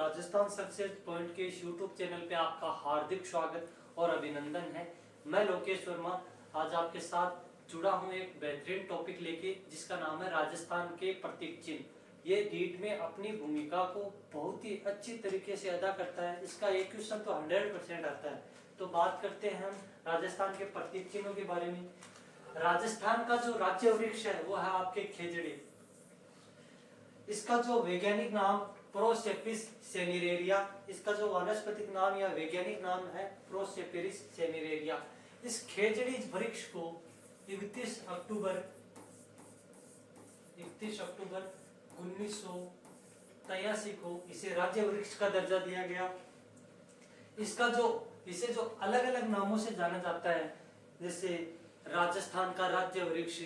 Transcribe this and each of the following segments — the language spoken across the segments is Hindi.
राजस्थान सक्सेस पॉइंट के इस यूट्यूब चैनल पे आपका हार्दिक स्वागत और अभिनंदन है। मैं लोकेश वर्मा आज आपके साथ जुड़ा हूँ एक बेहतरीन टॉपिक लेके, जिसका नाम है राजस्थान के प्रतीक चिन्ह। ये रीड में अपनी भूमिका को बहुत ही अच्छी तरीके से अदा करता है। इसका एक क्वेश्चन तो 100% आता है। तो बात करते हैं हम राजस्थान के प्रतीक चिन्हों के बारे में। राजस्थान का जो राज्य वृक्ष है वो है आपके खेजड़ी। इसका जो वैज्ञानिक नाम प्रोसेपिस सेनिरेरिया, इसका जो वानस्पतिक नाम या वैज्ञानिक नाम है प्रोसेपेरिस सेनिरेरिया। इस खेजड़ी वृक्ष को 31 अक्टूबर 1983 को इसे राज्य वृक्ष का दर्जा दिया गया। इसे जो अलग अलग नामों से जाना जाता है, जैसे राजस्थान का राज्य वृक्ष,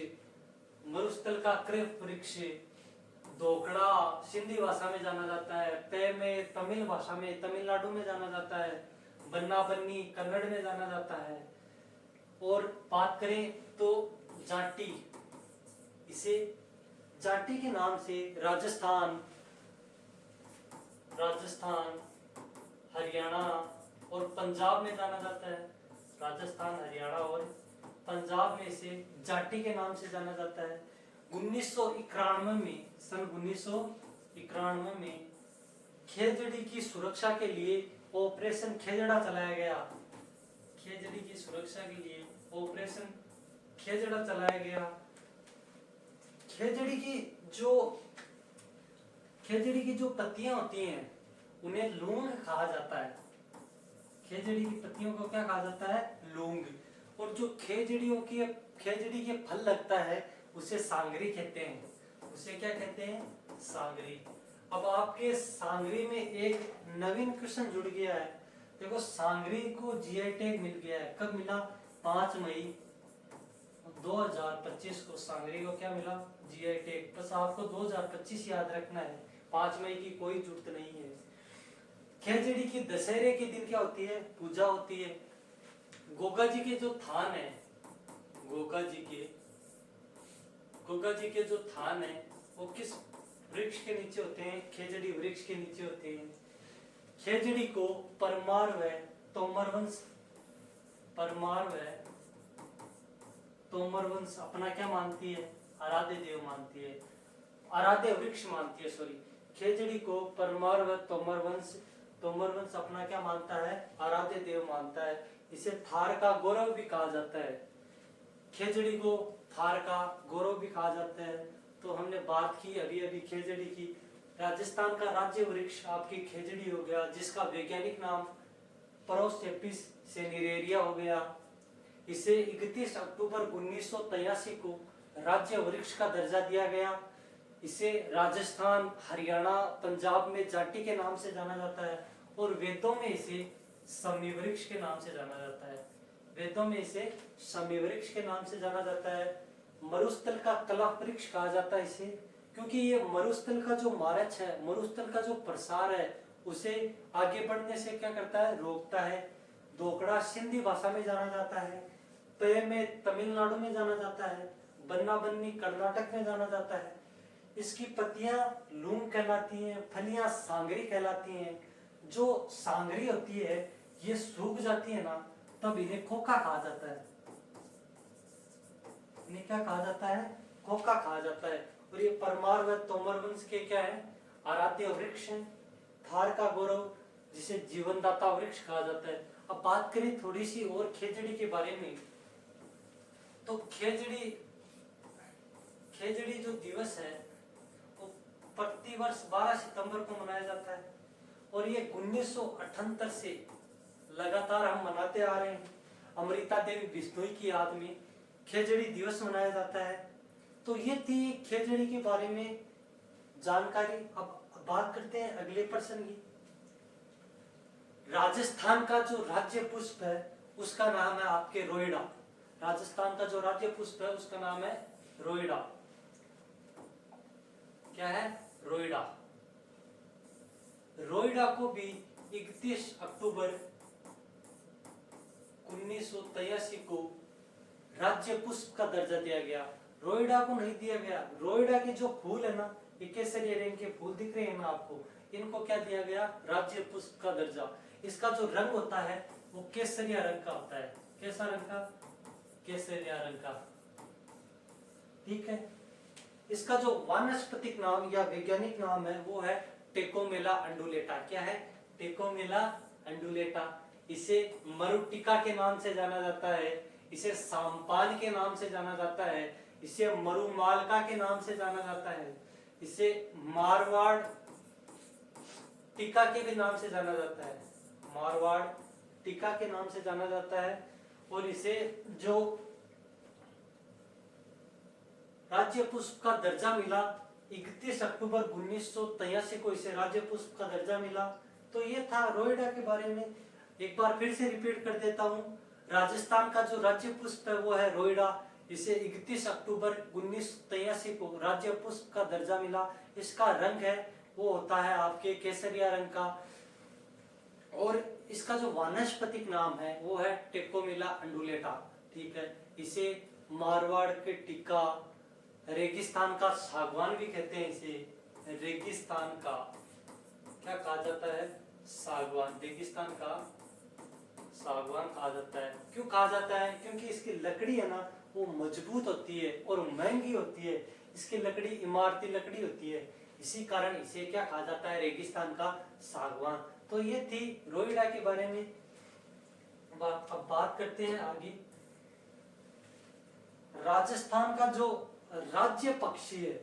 मरुस्थल का क्रेप वृक्ष, दोकड़ा सिंधी भाषा में जाना जाता है, पे में तमिल भाषा में तमिलनाडु में जाना जाता है, बन्ना बन्नी कन्नड़ में जाना जाता है। और बात करें तो जाटी, इसे जाटी के नाम से राजस्थान, हरियाणा और पंजाब में जाना जाता है। राजस्थान, हरियाणा और पंजाब में इसे जाटी के नाम से जाना जाता है। 1991 में खेजड़ी की सुरक्षा के लिए ऑपरेशन खेजड़ा चलाया गया। खेजड़ी की सुरक्षा के लिए ऑपरेशन खेजड़ा चलाया गया। खेजड़ी की जो पत्तियां होती हैं उन्हें लूंग कहा जाता है। खेजड़ी की पत्तियों को क्या कहा जाता है? लूंग। और जो खेजड़ी के फल लगता है उसे सांगरी कहते हैं। उसे क्या कहते हैं? सांगरी। अब आपके सांगरी में एक नवीन क्वेश्चन जुड़ गया है। देखो, सांगरी को जीआई टैग मिल गया है। कब मिला? 5 मई 2025 को सांगरी को क्या मिला? GI tag. बस आपको 2025 याद रखना है, 5 मई की कोई जरूरत नहीं है। खेजड़ी की दशहरे के दिन क्या होती है? पूजा होती है। गोगा जी के जो थान है, गोगा जी के जो थान है वो किस वृक्ष के नीचे होते हैं? खेजड़ी वृक्ष के नीचे होते हैं। खेजड़ी को परमार व तोमर वंश अपना क्या मानती है? आराध्य देव मानती है, आराध्य वृक्ष मानती है। सॉरी, खेजड़ी को परमार व तोमर वंश अपना क्या मानता है? आराध्य देव मानता है। इसे थार का गौरव भी कहा जाता है। खेजड़ी को थार का गौरव भी कहा जाता है। तो हमने बात की अभी खेजड़ी की। राजस्थान का राज्य वृक्ष आपकी खेजड़ी हो गया, जिसका वैज्ञानिक नाम प्रोसेपिस सेनिरेरिया हो गया। इसे 31 अक्टूबर 1983 को राज्य वृक्ष का दर्जा दिया गया। इसे राजस्थान, हरियाणा, पंजाब में जाटी के नाम से जाना जाता है और वेदों में इसे समी वृक्ष के नाम से जाना जाता है। वेदों में इसे समी वृक्ष के नाम से जाना जाता है। मरुस्थल का कला वृक्ष कहा जाता है इसे, क्योंकि ये मरुस्थल का जो मार्च है, मरुस्थल का जो प्रसार है, उसे आगे बढ़ने से क्या करता है? रोकता है। दोकड़ा सिंधी भाषा में जाना जाता है, पे में तमिलनाडु में जाना जाता है, बन्ना बन्नी कर्नाटक में जाना जाता है। इसकी पत्तियां लूंग कहलाती हैं, फलियां सांगरी कहलाती हैं। जो सांगरी होती है ये सूख जाती है ना, तब इन्हें खोखा कहा जाता है। इन्हें क्या कहा जाता है? खोखा कहा जाता है। और ये परमार व तोमर वंश के क्या है? आराध्य वृक्ष है। थार का गौरव, जिसे जीवनदाता वृक्ष कहा जाता है। अब बात करें थोड़ी सी और खेजड़ी के बारे में, तो खेजड़ी जो दिवस है वो प्रतिवर्ष 12 सितंबर को मनाया जाता है और ये 1978 से लगातार हम मनाते आ रहे हैं। अमृता देवी बिश्नोई की याद में खेजड़ी दिवस मनाया जाता है। तो ये थी खेजड़ी के बारे में जानकारी। अब बात करते हैं अगले प्रश्न की। राजस्थान का जो राज्य पुष्प है उसका नाम है आपके रोइडा। राजस्थान का जो राज्य पुष्प है उसका नाम है रोइडा। क्या है? रोइडा। रोइडा को भी 31 अक्टूबर 1983 को राज्य पुष्प का दर्जा दिया गया। रोइडा को नहीं दिया गया। रोइडा के जो फूल है ना, ये केसरिया रंग के फूल दिख रहे हैं ना आपको, इनको क्या दिया गया, राज्य पुष्प का दर्जा। इसका जो रंग होता है वो केसरिया रंग का होता है। कैसा रंग का, केसरिया रंग का, ठीक है। इसका जो वानस्पतिक नाम या वैज्ञानिक नाम है वो है टेकोमेला अंडुलेटा। क्या है, टेकोमेला अंडुलेटा। इसे मरुटिका के नाम से जाना जाता है, इसे सांपान के नाम से जाना जाता है, इसे मरुमालका के नाम से जाना जाता है, इसे मारवाड़ टीका के भी नाम से जाना जाता है, मारवाड़ टीका के नाम से जाना जाता है। और इसे जो राज्य पुष्प का दर्जा मिला 31 अक्टूबर 1983 को इसे राज्य पुष्प का दर्जा मिला। तो ये था रोइडा के बारे में। एक बार फिर से रिपीट कर देता हूँ, राजस्थान का जो राज्य पुष्प है वो है रोइडा। इसे 31 अक्टूबर 1983 को राज्य पुष्प का दर्जा मिला। इसका रंग है वो होता है आपके केसरिया रंग का। और इसका जो वानस्पतिक नाम है वो है टेकोमेला अंडुलेटा, ठीक है। इसे मारवाड़ के टीका, रेगिस्तान का सागवान भी कहते हैं, इसे रेगिस्तान का क्या कहा जाता है, सागवान, रेगिस्तान का सागवान कहा जाता है। क्यों कहा जाता है, क्योंकि इसकी लकड़ी है ना वो मजबूत होती है और महंगी होती है। इसकी लकड़ी इमारती लकड़ी होती है, इसी कारण इसे क्या कहा जाता है, रेगिस्तान का सागवान। तो ये थी रोइडा के बारे में। अब बात करते हैं आगे। राजस्थान का जो राज्य पक्षी है,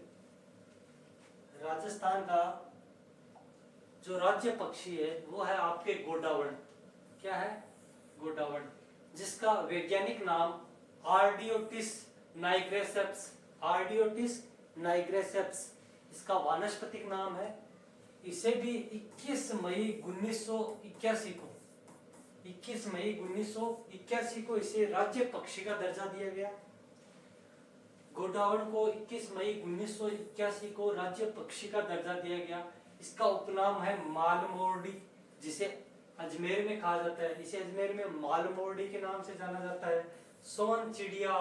राजस्थान का जो राज्य पक्षी है वो है आपके गोडावण। क्या है, गोडावण, जिसका वैज्ञानिक नाम आर्डियोटिस नाइग्रेसेप्स, आर्डियोटिस नाइग्रेसेप्स इसका वानस्पतिक नाम है। इसे भी 21 मई 1981 को 21 मई 1981 को इसे राज्य पक्षी का दर्जा दिया गया। गोडावण को 21 मई 1981 को राज्य पक्षी का दर्जा दिया गया। इसका उपनाम है मालमोरडी, जिसे अजमेर में कहा जाता है, इसे अजमेर में मालमोरडी के नाम से जाना जाता है। सोन चिड़िया,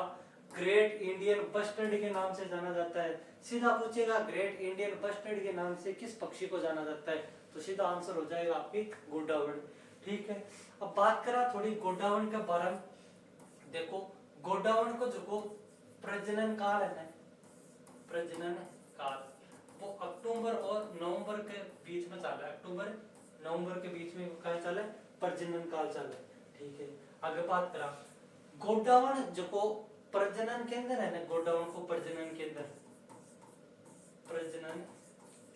ग्रेट इंडियन बस्टर्ड के नाम से जाना जाता है। सीधा पूछेगा ग्रेट इंडियन बस्टर्ड के नाम से किस पक्षी को जाना जाता है, तो सीधा आंसर हो जाएगा आपकी गोडावण, ठीक है। अब बात करा थोड़ी गोडावण के बारे में। देखो गोडावण को जो प्रजनन काल है, प्रजनन काल वो अक्टूबर और नवंबर के बीच में चला है। अक्टूबर नवंबर के बीच में क्या चला है, प्रजनन काल चला है, ठीक है। आगे बात करा गोडावण जो प्रजनन केंद्र है ना, गोडावण को प्रजनन केंद्र, प्रजनन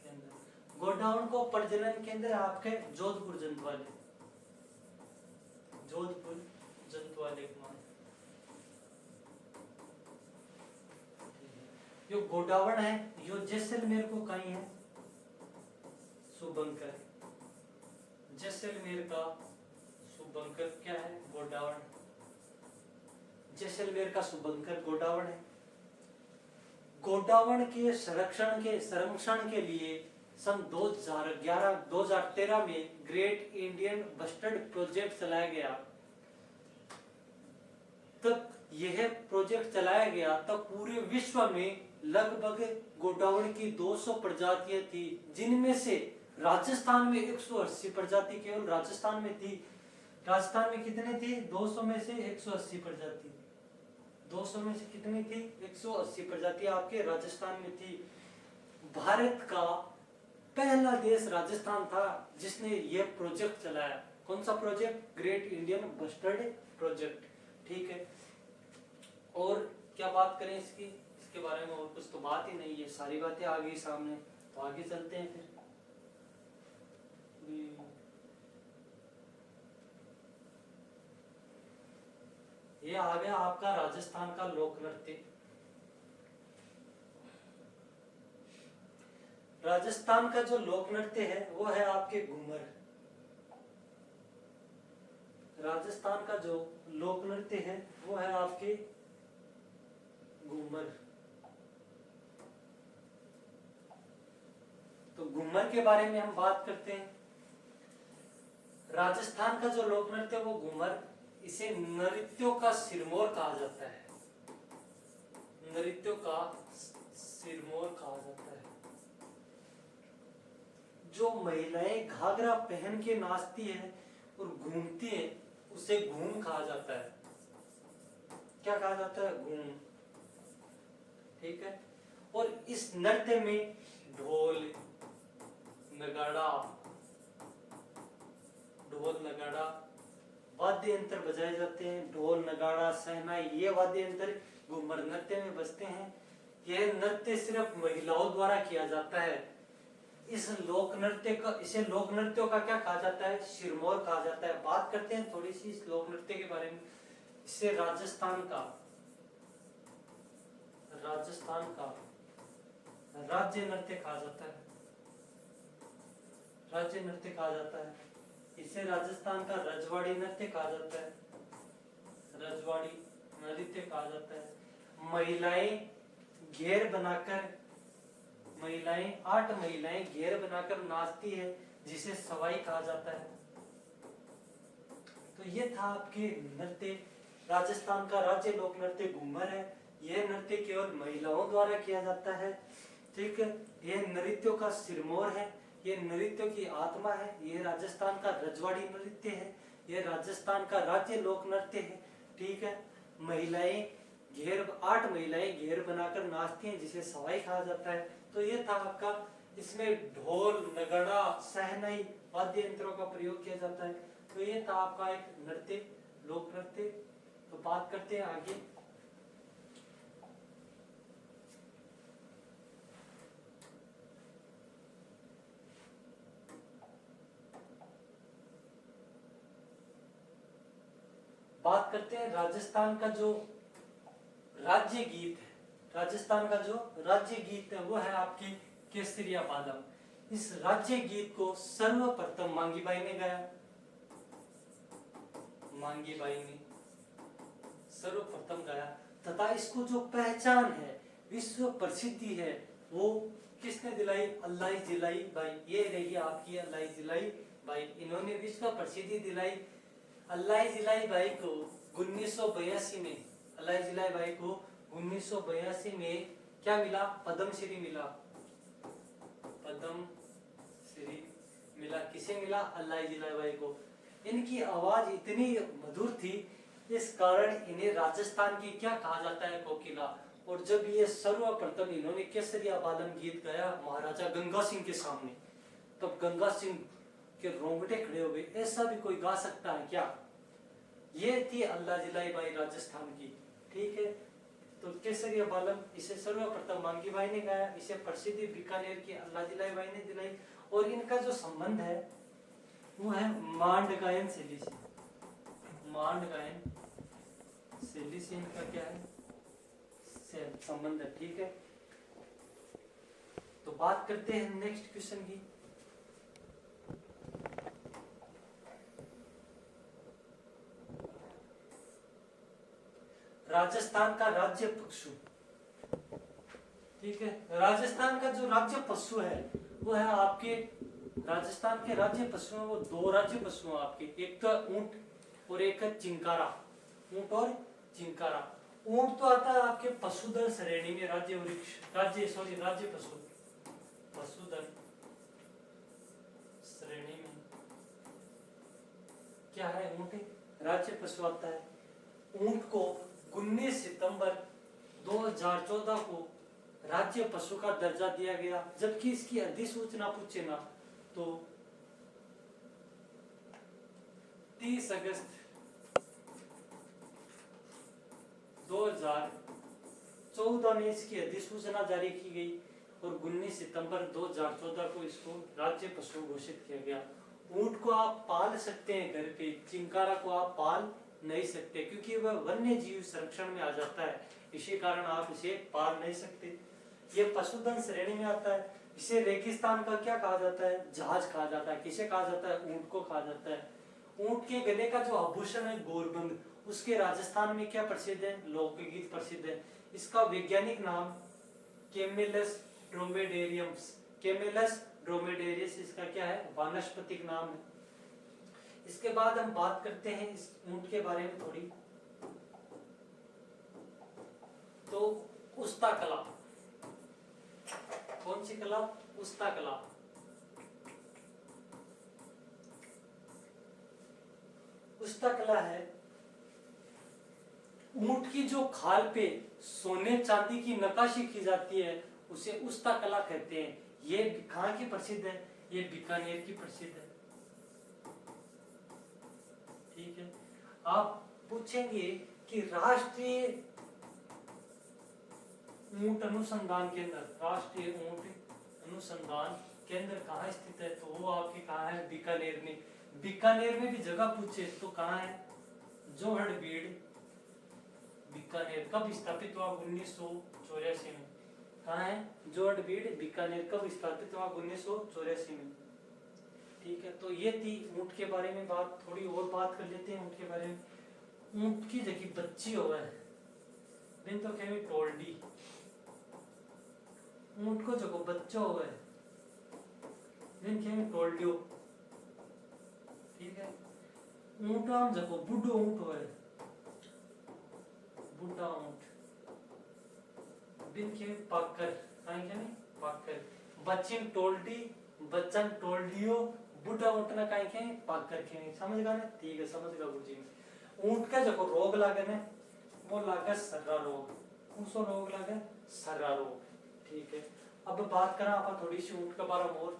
केंद्र, गोडावण को प्रजनन केंद्र आपके जोधपुर जंतुवाले, जोधपुर जंतुवाले कुमार। जो गोडावण है यो जैसलमेर को कहीं है, शुभंकर, जैसलमेर का शुभंकर क्या है, गोडावण, जैसलमेर का शुभंकर गोडावण है। गोडावण के संरक्षण के लिए सन 2011-2013 में ग्रेट इंडियन बस्टर्ड प्रोजेक्ट चलाया गया। तब यह प्रोजेक्ट चलाया गया तब पूरे विश्व में लगभग गोडावण की 200 प्रजातियां थी, जिनमें से राजस्थान में 180 प्रजाति केवल राजस्थान में थी। राजस्थान में कितने थी, 200 में से 180 प्रजाति, 200 में से कितनी थी, 180 प्रजाति आपके राजस्थान में थी। भारत का पहला देश राजस्थान था जिसने यह प्रोजेक्ट चलाया। कौन सा project, great Indian bustard project, ठीक है। और क्या बात करें इसके बारे में, और कुछ तो बात ही नहीं है, सारी बातें आ गई सामने। तो आगे चलते हैं फिर। ये आ गया आपका राजस्थान का लोक नृत्य। राजस्थान का जो लोक नृत्य है वो है आपके घूमर। राजस्थान का जो लोक नृत्य है वो है आपके घूमर। तो घूमर के बारे में हम बात करते हैं। राजस्थान का जो लोक नृत्य वो घूमर, इसे नृत्यों का सिरमौर कहा जाता है, नृत्यों का सिरमौर कहा जाता है। जो महिलाएं घाघरा पहन के नाचती है और घूमती है उसे घूम कहा जाता है। क्या कहा जाता है? घूम। ठीक है। और इस नृत्य में ढोल नगाड़ा वाद्य यंत्र बजाए जाते हैं। ढोल नगाड़ा शहनाई ये वाद्य यंत्र घूमर नृत्य में बजते हैं। यह नृत्य सिर्फ महिलाओं द्वारा किया जाता है। इसे लोक नृत्यों का क्या कहा जाता है? सिरमौर कहा जाता है। बात करते हैं थोड़ी सी इस लोक नृत्य के बारे में। इसे राजस्थान का राज्य नृत्य कहा जाता है। इसे राजस्थान का रजवाड़ी नृत्य कहा जाता है। महिलाएं घेर बनाकर 8 महिलाएं घेर बनाकर नाचती है जिसे सवाई कहा जाता है। तो ये था आपके नृत्य। राजस्थान का राज्य लोक नृत्य घूमर है। यह नृत्य केवल महिलाओं द्वारा किया जाता है। ठीक है। यह नृत्यों का सिरमौर है। यह नृत्यों की आत्मा है। यह राजस्थान का रजवाड़ी नृत्य है। यह राजस्थान का राज्य लोक नृत्य है। ठीक है। 8 महिलाएं घेर बनाकर नाचती हैं जिसे सवाई कहा जाता है। तो ये था आपका। इसमें ढोल नगाड़ा शहनाई वाद्य यंत्रों का प्रयोग किया जाता है। तो ये था आपका एक नृत्य लोक नृत्य। तो बात करते हैं आगे। बात करते हैं राजस्थान का जो राज्य गीत है वो है आपकी केसरिया बादम। इस राज्य गीत को सर्वप्रथम मांगी बाई ने गाया। सर्वप्रथम गाया तथा इसको जो पहचान है विश्व प्रसिद्धि है वो किसने दिलाई? अल्लाह जिलाई बाई। ये रही आपकी अल्लाह जिलाई बाई। इन्होंने विश्व प्रसिद्धि दिलाई। अल्लाह जिलाई बाई को 1982 में क्या मिला? पद्मश्री मिला। किसे मिला? अल्लाह जिलाई बाई को। इनकी आवाज इतनी मधुर थी इस कारण इन्हें राजस्थान की क्या कहा जाता है? कोकिला। और जब ये सर्वप्रथम इन्होंने केसरिया बादम गीत गाया महाराजा गंगा सिंह के सामने, तब गंगा सिंह के रोंगटे खड़े हो गए। ऐसा भी कोई गा सकता है क्या? ये थी अल्लाह जिलाई बाई राजस्थान की। ठीक है। तो केसरिया बालम इसे सर्वप्रथम मांगी बाई ने गाया। इसे प्रसिद्धि बीकानेर की अल्लाह जिलाई बाई ने दिलाई। और इनका जो संबंध है वो है मांड गायन शैली से। इनका क्या है? संबंध है। ठीक है। तो बात करते हैं नेक्स्ट क्वेश्चन की। राजस्थान का राज्य पशु। ठीक है। राजस्थान का जो राज्य पशु है वो है आपके राजस्थान के राज्य पशु हैं वो 2 राज्य पशु हैं आपके। एक तो ऊंट और एक है चिंकारा। ऊंट तो आता है आपके पशुधन श्रेणी में। राज्य पशुधन श्रेणी में क्या है? ऊंट राज्य पशु आता है। ऊंट को 19 सितंबर 2014 को राज्य पशु का दर्जा दिया गया। जबकि इसकी अधिसूचना पूछे ना तो 30 अगस्त 2014 में इसकी अधिसूचना जारी की गई और 19 सितंबर 2014 को इसको राज्य पशु घोषित किया गया। ऊंट को आप पाल सकते हैं घर पे, चिंकारा को आप पाल नहीं सकते क्योंकि वह वन्य जीव संरक्षण में आ जाता है। इसी कारण आप इसे पाल नहीं सकते। ये पशुधन श्रेणी में आता है। इसे रेगिस्तान का क्या कहा जाता है? जहाज कहा जाता है। किसे कहा जाता है? ऊंट को कहा जाता है। ऊंट के गले का जो आभूषण है गोरबंद, उसके राजस्थान में क्या प्रसिद्ध है? लोकगीत प्रसिद्ध है। इसका वैज्ञानिक नाम कैमेलस ड्रोमेडेरियस इसका क्या है? वानस्पतिक नाम है। इसके बाद हम बात करते हैं इस ऊंट के बारे में थोड़ी। तो उस्ता कला, कौन सी कला? उस्ता कला। उस्ता कला है ऊंट की जो खाल पे सोने चांदी की नक्काशी की जाती है उसे उस्ता कला कहते हैं। ये कहाँ की प्रसिद्ध है? ये बीकानेर की प्रसिद्ध है। ठीक है, आप पूछेंगे कि राष्ट्रीय ऊंट अनुसंधान केंद्र, राष्ट्रीय ऊंट अनुसंधान केंद्र कहाँ स्थित है? तो वो आपके कहाँ है? बीकानेर में। बीकानेर में भी जगह पूछे तो कहाँ है? जोहड़बीड़, बीकानेर। कब स्थापित हुआ? 1984 में। कहाँ है? जोहड़बीड़, बीकानेर। कब स्थापित हुआ? 1984 में। ठीक है, तो ये थी ऊंट के बारे में बात। थोड़ी और बात कर लेते हैं ऊंट के बारे में। ऊंट की जगह बच्ची हो है दिन तो कहेंगे टोल्डी। ऊंट को जगह बच्चा हो है दिन कहेंगे टोल्डियो। ठीक है, ऊंटाम जगह बुढ़ो ऊंट हो है बुढ़ा ऊंट। दिन के पाकर कहीं क्या नहीं पाकर। बच्चिन टोल्डी, बच्चन टोल्डियो, बुढ़ा ऊंट ना कहीं क्या पाकर के। समझ गया ना? ठीक है, समझ गया गुरुजी में। ऊंट का जो रोग लागे ना वो लागे सर्रा रोग। उसको रोग लागे सर्रा रोग। ठीक है, अब बात करा आप थोड़ी सी ऊंट के बारे में और।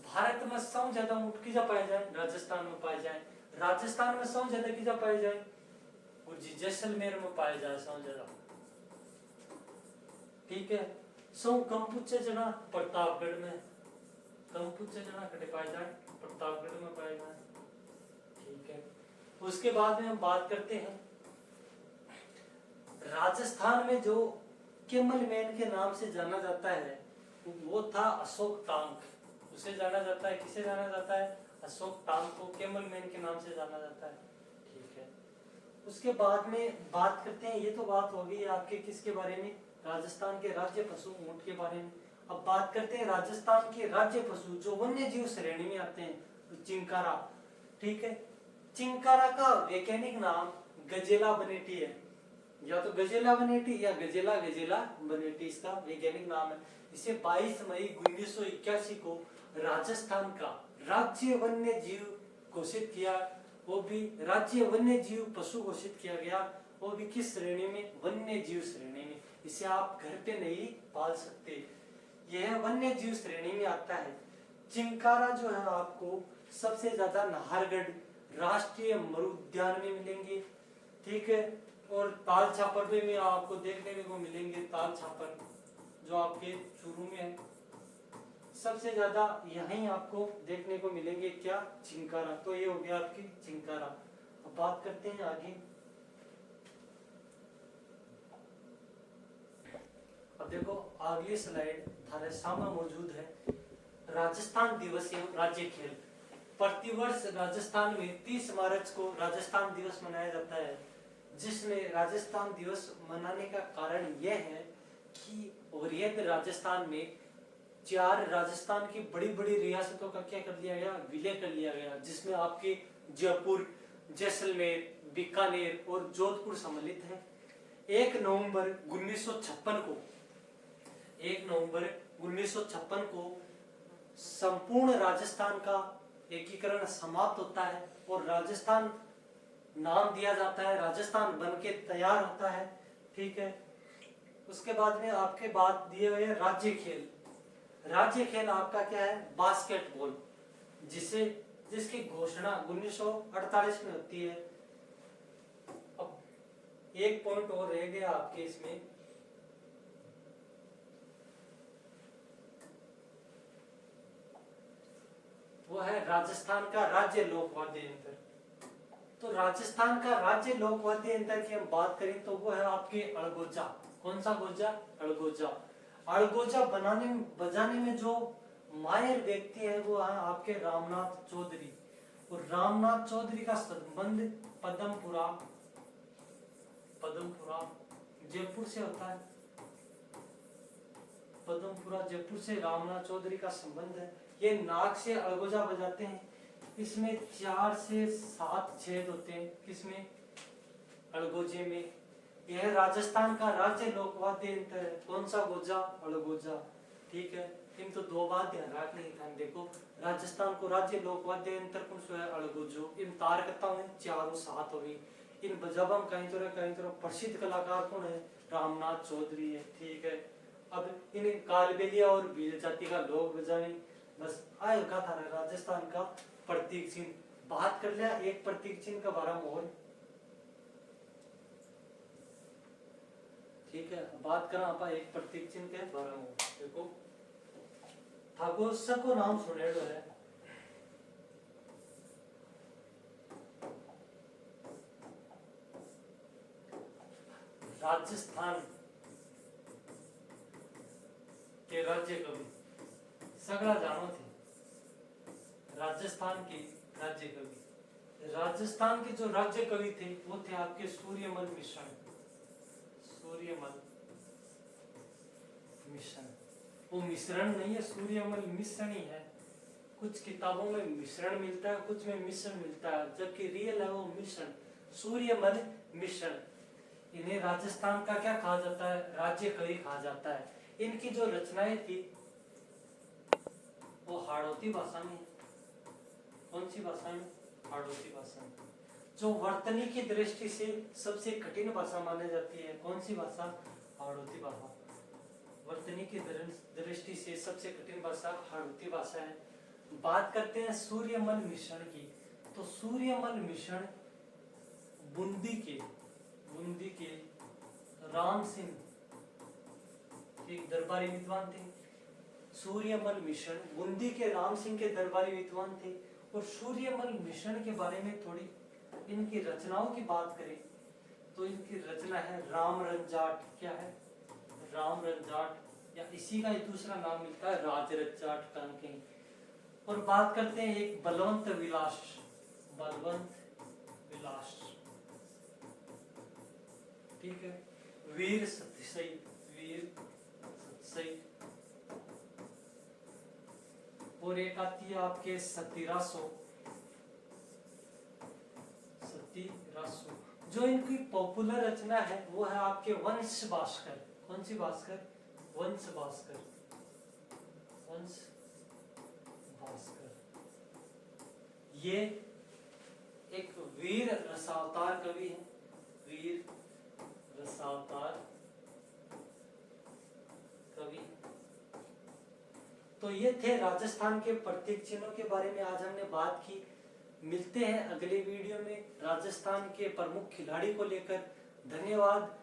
भारत में सबसे ज्यादा ऊंट किजा पाए जाए? राजस्थान में पाए जाए। राजस्थान में सबसे ज्यादा किजा पाए जाए? गुरुजी जैसलमेर में पाए जाए सबसे ज्यादा। ठीक है, सौ कंपुचे जना प्रतापगढ़ में। कंपुचे जना कटे पाए जाए? प्रतापगढ़ में पाए जाए। ठीक है, उसके बाद में हम बात करते हैं राजस्थान में जो केमल मैन के नाम से जाना जाता है वो था अशोक टांक। उसे जाना जाता है, किसे जाना जाता है? अशोक टांक को केमल मैन के नाम से जाना जाता है। ठीक है, उसके बाद में बात करते हैं, ये तो बात हो गई आपके किसके बारे में? राजस्थान के राज्य पशु ऊंट के बारे में। अब बात करते हैं राजस्थान के राज्य पशु जो वन्य जीव श्रेणी में आते हैं, तो चिंकारा। ठीक है, चिंकारा का वैज्ञानिक नाम गजेला बनेटी है। या तो गजेला बनेटी या गजेला गजेला बनेटी इसका वैज्ञानिक नाम है। इसे 22 मई 1981 को राजस्थान का राज्य वन्य जीव घोषित किया। वो भी राज्य वन्य जीव पशु घोषित किया गया। वो भी किस श्रेणी में? वन्य जीव श्रेणी में। इसे आप घर पे नहीं पाल सकते, यह वन्य जीव श्रेणी में आता है। चिंकारा जो है आपको सबसे ज्यादा नाहरगढ़ राष्ट्रीय मरुद्यान में मिलेंगे। ठीक है, और ताल छापर में आपको देखने को मिलेंगे। ताल छापर जो आपके चूरू में है, सबसे ज्यादा यहीं आपको देखने को मिलेंगे। क्या? चिंकारा। तो ये हो गया आपकी चिंकारा। अब बात करते हैं आगे। अब देखो अगली स्लाइड थारे सामने मौजूद है। राजस्थान दिवस एवं राज्य खेल। प्रतिवर्ष राजस्थान में 30 मार्च को राजस्थान दिवस मनाया जाता है। जिसमें राजस्थान दिवस मनाने का कारण यह है कि वृहद राजस्थान में 4 राजस्थान की बड़ी बड़ी रियासतों का क्या कर लिया गया? विलय कर लिया गया। जिसमें आपके जयपुर, जैसलमेर, बीकानेर और जोधपुर सम्मिलित है। 1 नवंबर 1956 को संपूर्ण राजस्थान का एकीकरण समाप्त होता है और राजस्थान नाम दिया जाता है, राजस्थान बन के तैयार होता है। ठीक है, उसके बाद में आपके बाद दिए गए राज्य खेल। राज्य खेल आपका क्या है? बास्केटबॉल, जिसकी घोषणा 1948 में होती है। अब एक पॉइंट और रह गया आपके इसमें, वो है राजस्थान का राज्य लोकवाद्य यंत्र। तो राजस्थान का राज्य लोकवाद्य यंत्र की हम बात करें तो वो है आपके अड़गोजा। कौन सा गोजा? अड़गोजा। अड़गोजा बजाने में जो माहिर व्यक्ति है वो है आपके रामनाथ चौधरी। और रामनाथ चौधरी का संबंध पदमपुरा जयपुर से होता है। पदमपुरा जयपुर से रामनाथ चौधरी का संबंध है। ये नाक से अड़गोजा बजाते हैं। इसमें 4 से 7 छेद होते हैं। किसमें? अड़गोजे में। यह राजस्थान का राज्य लोकवाद्य यंत्र है। कौन सा गोजा? अड़गोजा। ठीक है, इन तो दो बात ध्यान रखनी था। देखो राजस्थान को राज्य लोकवाद्य यंत्र कौन सो है अड़गुजो। इन तार करता हूँ चारों सात हो गई। इन बजाबम कहीं तो प्रसिद्ध कलाकार कौन है रामनाथ चौधरी है। ठीक है, अब इन कालबेलिया और भील जाति का लोक बजाने बस आएगा था राजस्थान का प्रतीक चिन्ह। बात कर लिया एक प्रतीक चिन्ह का बारे में और। ठीक है, बात करा आप एक प्रतीक चिन्ह के बारे में। देखो थागोसा को नाम सुनेड़ो है। राजस्थान के राज्य कवि सगड़ा जानो थे। राजस्थान के राज्य कवि, राजस्थान के जो राज्य कवि थे वो थे आपके सूर्यमल मिश्रण। सूर्यमल मिश्रण, वो मिश्रण नहीं है, सूर्यमल मिश्रण ही है। कुछ किताबों में मिश्रण मिलता है, कुछ में मिश्रण मिलता है, जबकि रियल है वो मिश्रण, सूर्यमल मिश्रण। इन्हें राजस्थान का क्या कहा जाता है, राज्य कवि कहा जाता है। इनकी जो रचनाएं थी वो हाड़ौती भाषा में। कौन सी भाषा में? हाड़ौती भाषा में, जो वर्तनी की दृष्टि से सबसे कठिन भाषा मानी जाती है। कौन सी भाषा? हाड़ौती भाषा। वर्तनी की दृष्टि से सबसे कठिन भाषा हाड़ौती भाषा है। बात करते हैं सूर्यमल मिश्रण की, तो सूर्यमल मिश्रण बूंदी के राम सिंह एक दरबारी विद्वान थे। सूर्यमल मिश्रण बूंदी के राम सिंह के दरबारी विद्वान थे। और सूर्यमल मिश्रण के बारे में थोड़ी इनकी रचनाओं की बात करें तो इनकी रचना है राम रंजाट। क्या है? राम रंजाट, या इसी का एक दूसरा नाम मिलता है राज रंजाट कहीं। और बात करते हैं एक बलवंत विलास। ठीक है, वीर सतसई। और एक आती है आपके सतीरासो। जो इनकी पॉपुलर रचना है वो है आपके वंश भास्कर। कौन सी भास्कर? वंश भास्कर। ये एक वीर रसावतार कवि है। वीर रसावतार कवि। तो ये थे राजस्थान के प्रतीक चिन्हों के बारे में आज हमने बात की। मिलते हैं अगले वीडियो में राजस्थान के प्रमुख खिलाड़ी को लेकर। धन्यवाद।